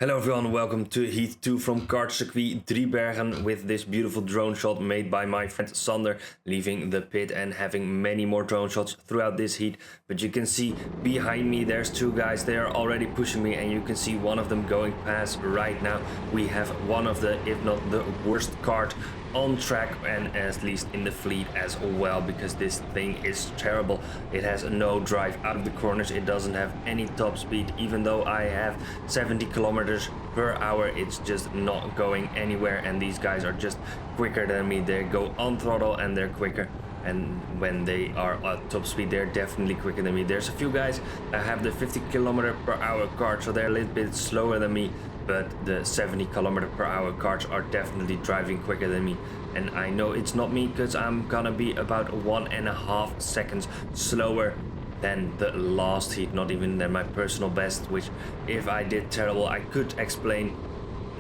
Hello everyone, welcome to Heat 2 from Kartcircuit Driebergen with this beautiful drone shot made by my friend Sander, leaving the pit and having many more drone shots throughout this heat. But you can see behind me there's two guys, they are already pushing me and you can see one of them going past right now. We have one of the, if not the worst kart on track and at least in the fleet as well, because this thing is terrible. It has no drive out of the corners, it doesn't have any top speed. Even though I have 70 kilometers per hour, it's just not going anywhere, and these guys are just quicker than me. They go on throttle and they're quicker, and when they are at top speed they're definitely quicker than me. There's a few guys that have the 50 kilometer per hour kart, so they're a little bit slower than me, but the 70 kilometer per hour karts are definitely driving quicker than me. And I know it's not me because I'm gonna be about 1.5 seconds slower than the last heat, not even than my personal best, which if I did terrible I could explain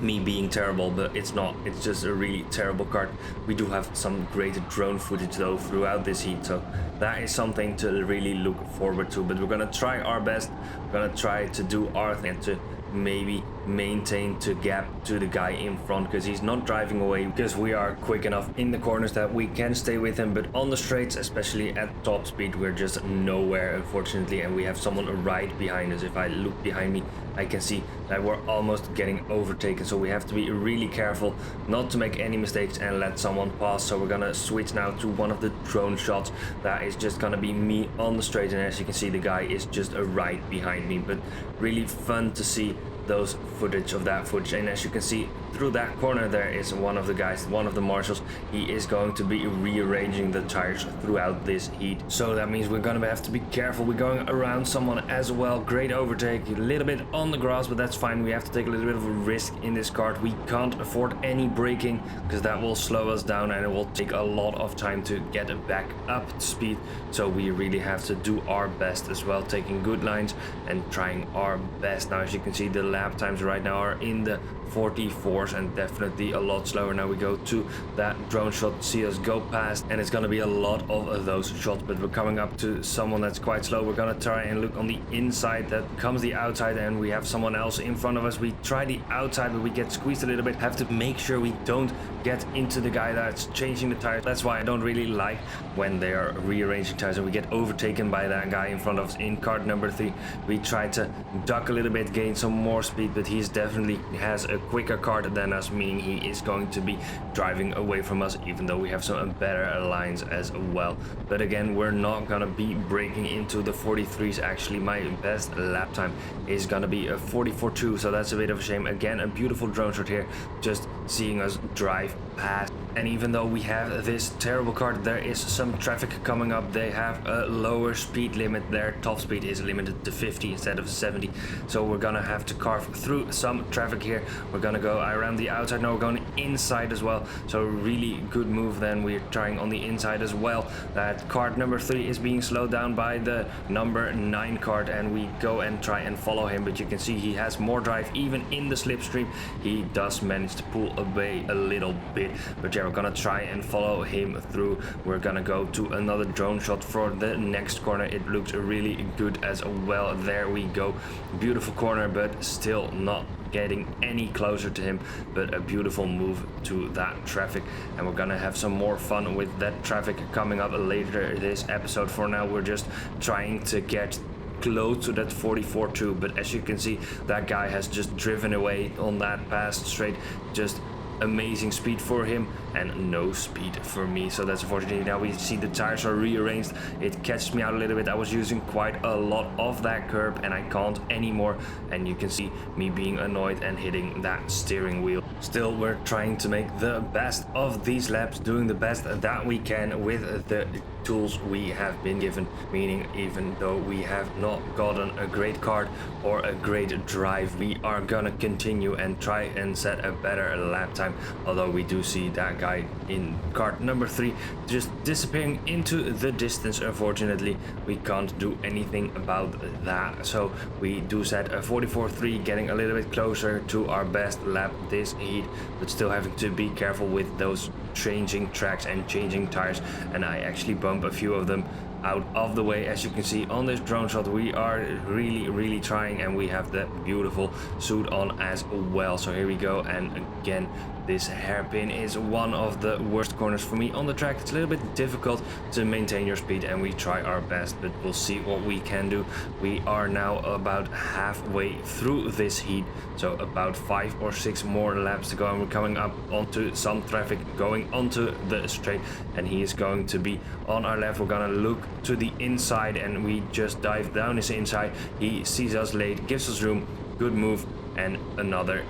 me being terrible, but it's not. It's just a really terrible kart. We do have some great drone footage though throughout this heat, so that is something to really look forward to. But we're gonna try our best. We're gonna try to do our thing to maybe maintain to gap to the guy in front, because he's not driving away, because we are quick enough in the corners that we can stay with him. But on the straights, especially at top speed, we're just nowhere, unfortunately, and we have someone right behind us. If I look behind me, I can see that we're almost getting overtaken, so we have to be really careful not to make any mistakes and let someone pass. So we're gonna switch now to one of the drone shots. That is just gonna be me on the straight, and as you can see the guy is just right behind me. But really fun to see those footage of that footage. And as you can see through that corner, there is one of the guys, one of the marshals. He is going to be rearranging the tires throughout this heat, so that means we're gonna have to be careful. We're going around someone as well. Great overtake, a little bit on the grass, but that's fine. We have to take a little bit of a risk in this kart. We can't afford any braking because that will slow us down and it will take a lot of time to get it back up to speed. So we really have to do our best as well, taking good lines and trying our best. Now as you can see, the lap times right now are in the 44s and definitely a lot slower. Now we go to that drone shot, see us go past, and it's gonna be a lot of those shots. But we're coming up to someone that's quite slow. We're gonna try and look on the inside. That comes the outside and we have someone else in front of us. We try the outside, but we get squeezed a little bit. Have to make sure we don't get into the guy that's changing the tires. That's why I don't really like when they are rearranging tires and we get overtaken by that guy in front of us in kart number 3. We try to duck a little bit, gain some more speed, but he's definitely has a quicker kart than us, meaning he is going to be driving away from us, even though we have some better lines as well. But again, we're not gonna be breaking into the 43s. Actually, my best lap time is gonna be a 44.2, so that's a bit of a shame. Again, a beautiful drone shot here, just seeing us drive past. And even though we have this terrible kart, there is some traffic coming up. They have a lower speed limit. Their top speed is limited to 50 instead of 70, so we're gonna have to carve through some traffic here. We're gonna go around the outside. No, we're going inside as well, so really good move. Then we're trying on the inside as well. That kart number 3 is being slowed down by the number 9 kart, and we go and try and follow him, but you can see he has more drive. Even in the slipstream he does manage to pull away a little bit. But yeah, we're gonna try and follow him through. We're gonna go to another drone shot for the next corner. It looks really good as well. There we go, beautiful corner, but still not getting any closer to him. But a beautiful move to that traffic, and we're gonna have some more fun with that traffic coming up later this episode. For now, we're just trying to get close to that 44.2, but as you can see, that guy has just driven away on that past straight. Just amazing speed for him and no speed for me, so that's unfortunate. Now we see the tires are rearranged. It catches me out a little bit. I was using quite a lot of that curb and I can't anymore, and you can see me being annoyed and hitting that steering wheel. Still, we're trying to make the best of these laps, doing the best that we can with the tools we have been given, meaning even though we have not gotten a great kart or a great drive, we are gonna continue and try and set a better lap time. Although we do see that guy in kart number 3 just disappearing into the distance. Unfortunately, we can't do anything about that, so we do set a 44.3, getting a little bit closer to our best lap this heat, but still having to be careful with those changing tracks and changing tires. And I actually bump a few of them out of the way. As you can see on this drone shot, we are really trying, and we have the beautiful suit on as well. So here we go, and again, this hairpin is one of the worst corners for me on the track. It's a little bit difficult to maintain your speed, and we try our best, but we'll see what we can do. We are now about halfway through this heat, so about 5 or 6 more laps to go, and we're coming up onto some traffic going onto the straight, and he is going to be on our left. We're gonna look to the inside, and we just dive down his inside. He sees us late, gives us room, good move, and another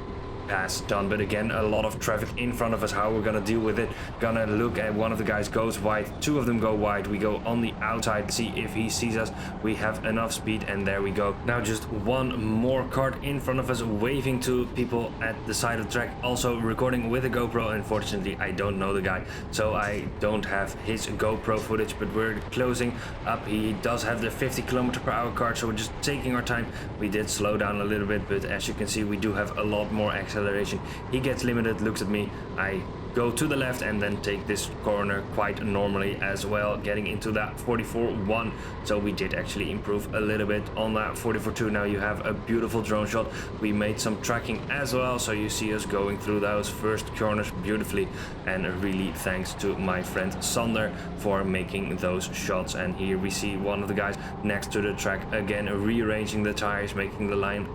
pass done. But again, a lot of traffic in front of us. How we're gonna deal with it? Gonna look at one of the guys goes wide, 2 of them go wide. We go on the outside, see if he sees us. We have enough speed, and there we go. Now just 1 more kart in front of us, waving to people at the side of the track, also recording with a GoPro. Unfortunately, I don't know the guy, so I don't have his GoPro footage, but we're closing up. He does have the 50km/h kart, so we're just taking our time. We did slow down a little bit, but as you can see, we do have a lot more acceleration. He gets limited, looks at me, I go to the left, and then take this corner quite normally as well, getting into that 44.1. So we did actually improve a little bit on that 44.2. Now you have a beautiful drone shot. We made some tracking as well, so you see us going through those first corners beautifully, and really thanks to my friend Sander for making those shots. And here we see one of the guys next to the track again, rearranging the tires, making the line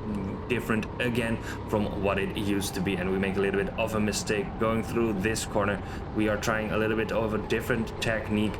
different again from what it used to be, and we make a little bit of a mistake going through this corner. We are trying a little bit of a different technique,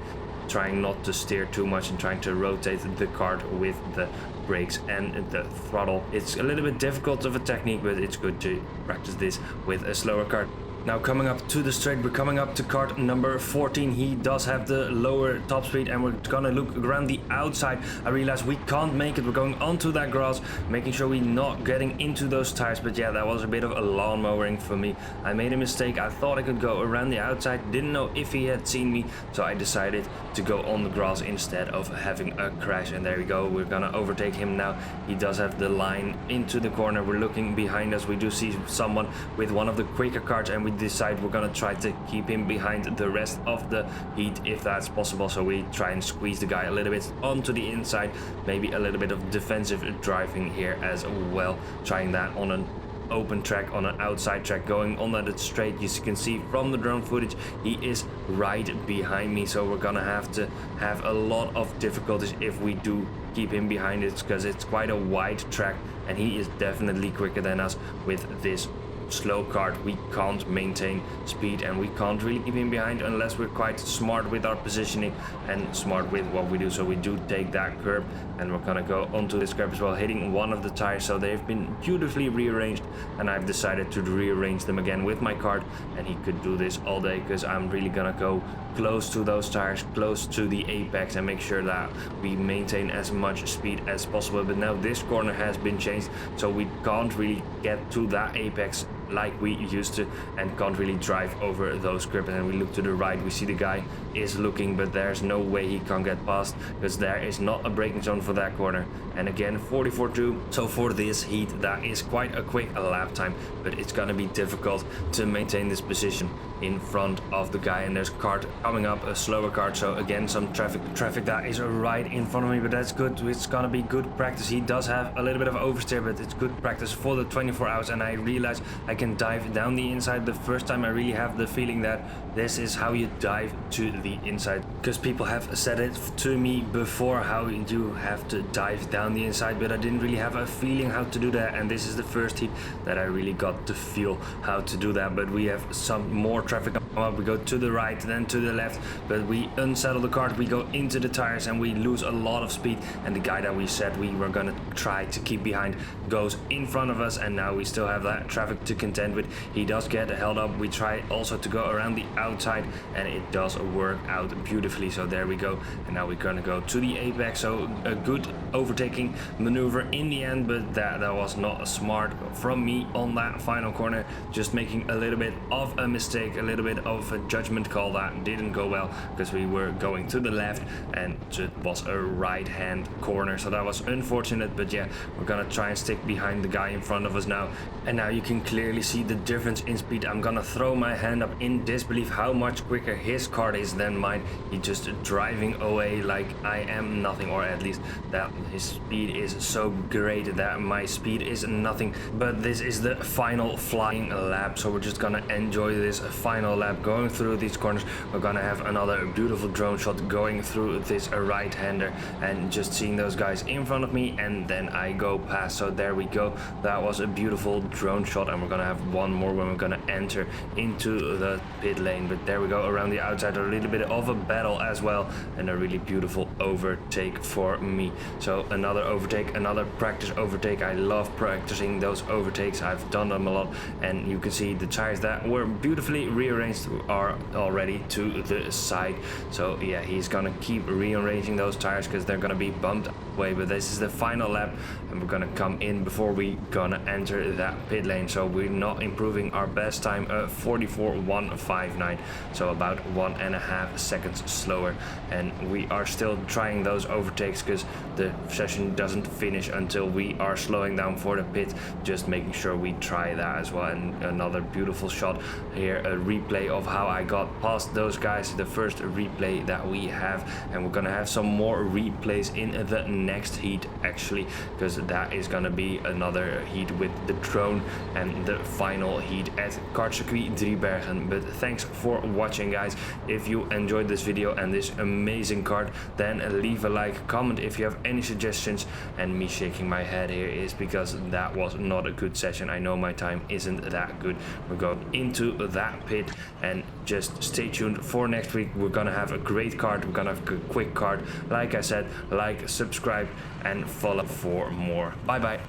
trying not to steer too much and trying to rotate the kart with the brakes and the throttle. It's a little bit difficult of a technique, but it's good to practice this with a slower kart. Now coming up to the straight, we're coming up to kart number 14. He does have the lower top speed, and we're gonna look around the outside. I realize we can't make it. We're going onto that grass, making sure we're not getting into those tires. But yeah, that was a bit of a lawn mowing for me. I made a mistake. I thought I could go around the outside. Didn't know if he had seen me, so I decided to go on the grass instead of having a crash. And there we go. We're gonna overtake him now. He does have the line into the corner. We're looking behind us. We do see someone with one of the quicker karts, and we decide we're gonna try to keep him behind the rest of the heat if that's possible. So we try and squeeze the guy a little bit onto the inside, maybe a little bit of defensive driving here as well, trying that on an open track, on an outside track, going on that straight. As you can see from the drone footage, he is right behind me, so we're gonna have to have a lot of difficulties if we do keep him behind it, because it's quite a wide track, and he is definitely quicker than us with this slow kart. We can't maintain speed, and we can't really keep him behind unless we're quite smart with our positioning and smart with what we do. So we do take that curb, and we're gonna go onto this curb as well, hitting one of the tires. So they've been beautifully rearranged, and I've decided to rearrange them again with my kart, and he could do this all day, because I'm really gonna go close to those tires, close to the apex, and make sure that we maintain as much speed as possible. But now this corner has been changed, so we can't really get to that apex like we used to, and can't really drive over those grippers. And we look to the right, we see the guy is looking, but there's no way he can get past, because there is not a braking zone for that corner. And again, 44.2. So for this heat, that is quite a quick lap time, but it's gonna be difficult to maintain this position in front of the guy. And there's a kart coming up, a slower kart, so again some traffic that is right in front of me, but that's good. It's gonna be good practice. He does have a little bit of oversteer, but it's good practice for the 24 hours. And I realize I can dive down the inside. The first time I really have the feeling that this is how you dive to the inside, because people have said it to me before, how you have to dive down the inside, but I didn't really have a feeling how to do that. And this is the first heat that I really got to feel how to do that. But we have some more traffic come up. We go to the right, then to the left, but we unsettle the kart, we go into the tires, and we lose a lot of speed. And the guy that we said we were gonna try to keep behind goes in front of us, and now we still have that traffic to contend with. He does get held up. We try also to go around the outside, and it does work out beautifully. So there we go, and now we're gonna go to the apex. So a good overtaking maneuver in the end, but that was not smart from me on that final corner, just making a little bit of a mistake, a little bit of a judgment call that didn't go well, because we were going to the left and it was a right hand corner, so that was unfortunate. But yeah, we're gonna try and stick behind the guy in front of us now, and now you can clearly see the difference in speed. I'm gonna throw my hand up in disbelief how much quicker his kart is than mine. He's just driving away like I am nothing, or at least that his speed is so great that my speed is nothing. But this is the final flying lap, so we're just gonna enjoy this final lap going through these corners. We're gonna have another beautiful drone shot going through this right-hander and just seeing those guys in front of me, and then I go past. So there we go, that was a beautiful drone shot, and we're gonna have one more when we're gonna enter into the pit lane. But there we go, around the outside, a little bit of a battle as well, and a really beautiful overtake for me. So another overtake, another practice overtake. I love practicing those overtakes, I've done them a lot, and you can see the tires that were beautifully rearranged are already to the side. So yeah, he's gonna keep rearranging those tires because they're gonna be bumped away. But this is the final lap, and we're gonna come in before we gonna enter that pit lane. So we're not improving our best time, 44.159, so about 1.5 seconds slower, and we are still trying those overtakes because the session doesn't finish until we are slowing down for the pit, just making sure we try that as well. And another beautiful shot here, a replay of how I got past those guys, the first replay that we have, and we're gonna have some more replays in the next heat actually, because that is gonna be another heat with the drone and the final heat at Kartcircuit Driebergen. But thanks for watching, guys. If you enjoyed this video and this amazing kart, then leave a like, comment if you have any suggestions. And me shaking my head here is because that was not a good session. I know my time isn't that good. We're going into that pit, and just stay tuned for next week. We're gonna have a great kart, we're gonna have a quick kart. Like I said, like, subscribe and follow for more. Bye bye.